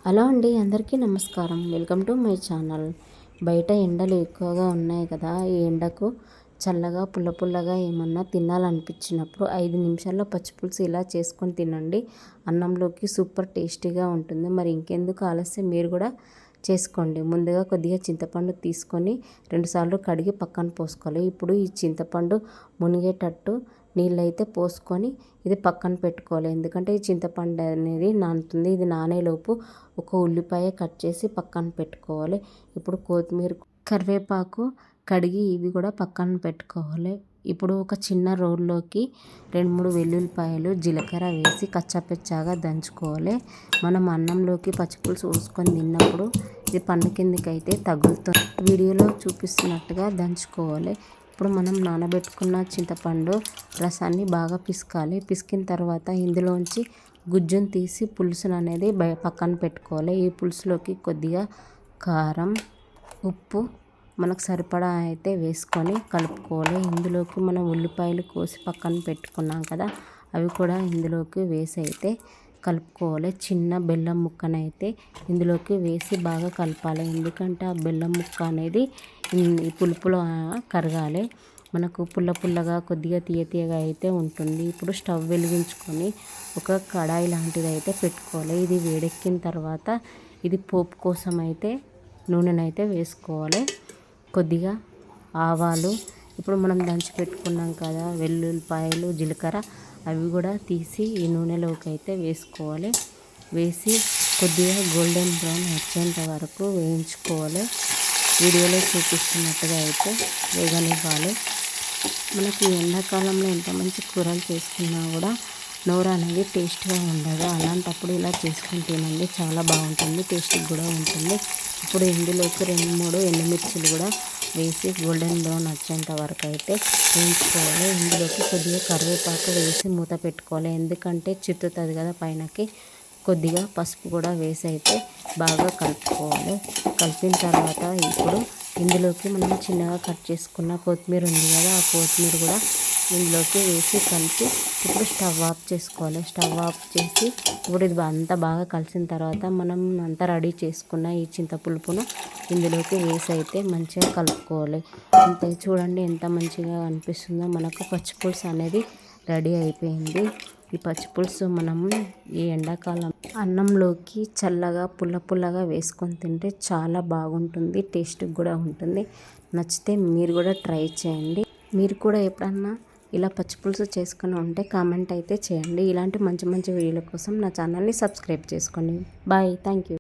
Hello అండి, అందరికీ నమస్కారం. Welcome to my channel. బయట ఎండలు ఎక్కువగా ఉన్నాయి కదా. ఈ ఎండకు చల్లగా పుల్లగా ఏమన్నా తినాలనిపించినప్పుడు 5 నిమిషాల్లో పచ్చిపులుసు ఇలా చేసుకొని తినండి. అన్నంలోకి సూపర్ టేస్టీగా ఉంటుంది. మరి ఇంకెందుకు ఆలస్యం, మీరు కూడా చేసుకోండి. ముందుగా కొద్దిగా చింతపండు తీసుకొని 2 సార్లు కడిగి పక్కన పోసుకోవాలి. ఇప్పుడు ఈ చింతపండు మునిగేటట్టు నీళ్ళైతే పోసుకొని ఇది పక్కన పెట్టుకోవాలి. ఎందుకంటే ఈ చింతపండు అనేది నానుతుంది. ఇది నానేలోపు ఒక ఉల్లిపాయ కట్ చేసి పక్కన పెట్టుకోవాలి. ఇప్పుడు కొత్తిమీర, కరివేపాకు కడిగి ఇవి కూడా పక్కన పెట్టుకోవాలి. ఇప్పుడు ఒక చిన్న రోల్లోకి 2-3 వెల్లుల్లిపాయలు, జీలకర్ర వేసి కచ్చాపచ్చాగా దంచుకోవాలి. మనం అన్నంలోకి పచ్చిపులుసు పోసుకొని తిన్నప్పుడు ఇది పన్ను కిందకైతే తగులుతుంది. వీడియోలో చూపిస్తున్నట్టుగా దంచుకోవాలి. ఇప్పుడు మనం నానబెట్టుకున్న చింతపండు రసాన్ని బాగా పిసకాలి. పిసికిన తర్వాత ఇందులోంచి గుజ్జును తీసి పులుసును అనేది పక్కన పెట్టుకోవాలి. ఈ పులుసులోకి కొద్దిగా కారం, ఉప్పు మనకు సరిపడా అయితే వేసుకొని కలుపుకోవాలి. ఇందులోకి మనం ఉల్లిపాయలు కోసి పక్కన పెట్టుకున్నాం కదా, అవి కూడా ఇందులోకి వేసి అయితే కలుపుకోవాలి. చిన్న బెల్లం ముక్కనైతే ఇందులోకి వేసి బాగా కలపాలి. ఎందుకంటే ఆ బెల్లం ముక్క అనేది ఈ పులుపులో కరగాలి. మనకు పుల్లగా కొద్దిగా తీయగా అయితే ఉంటుంది. ఇప్పుడు స్టవ్ వెలిగించుకొని ఒక కడాయి లాంటిది అయితే పెట్టుకోవాలి. ఇది వేడెక్కిన తర్వాత ఇది పోపు కోసం అయితే నూనెనైతే వేసుకోవాలి. కొద్దిగా ఆవాలు, ఇప్పుడు మనం దంచి పెట్టుకున్నాం కదా వెల్లుల్లిపాయలు, జీలకర్ర, అవి కూడా తీసి ఈ నూనెలోకి అయితే వేసుకోవాలి. వేసి కొద్దిగా గోల్డెన్ బ్రౌన్ వచ్చేంత వరకు వేయించుకోవాలి. వీడియోలో చూపిస్తున్నట్టుగా అయితే వేగనివ్వాలి. మనకి ఎండాకాలంలో ఎంత మంచి కూరలు చేసుకున్నా కూడా నోరు అనేది టేస్ట్గా ఉండదు. అలాంటప్పుడు ఇలా చేసుకుని తినండి, చాలా బాగుంటుంది, టేస్ట్గా కూడా ఉంటుంది. ఇప్పుడు ఇందులోకి 2-3 ఎండుమిర్చిలు కూడా వేసి గోల్డెన్ బ్రౌన్ వచ్చేంత వరకు అయితే వేయించుకోవాలి. ఇందులోకి కొద్దిగా కరివేపాకు వేసి మూత పెట్టుకోవాలి. ఎందుకంటే చిత్తుతుంది కదా పైనకి. కొద్దిగా పసుపు కూడా వేసి అయితే బాగా కలుపుకోవాలి. కలిపిన తర్వాత ఇప్పుడు ఇందులోకి మనం చిన్నగా కట్ చేసుకున్న కొత్తిమీర ఉంది కదా, ఆ కొత్తిమీర కూడా ఇందులోకి వేసి కలిపి ఇప్పుడు స్టవ్ ఆఫ్ చేసుకోవాలి. స్టవ్ ఆఫ్ చేసి ఇప్పుడు ఇది అంతా బాగా కలిసిన తర్వాత మనం అంతా రెడీ చేసుకున్న ఈ చింతపులుపును ఇందులోకి వేసి అయితే మంచిగా కలుపుకోవాలి. అంతే, చూడండి ఎంత మంచిగా అనిపిస్తుందో. మనకు పచ్చిపులుసు అనేది రెడీ అయిపోయింది. ఈ పచ్చిపులుసు మనం ఈ ఎండాకాలం అన్నంలోకి చల్లగా పుల్లగా వేసుకొని తింటే చాలా బాగుంటుంది, టేస్ట్గా కూడా ఉంటుంది. నచ్చితే మీరు కూడా ట్రై చేయండి. మీరు కూడా ఎప్పుడన్నా ఇలా పచ్చిపులుసు చేసుకుని ఉంటే కామెంట్ అయితే చేయండి. ఇలాంటి మంచి వీడియోల కోసం నా ఛానల్ని సబ్స్క్రైబ్ చేసుకోండి. Bye, thank you.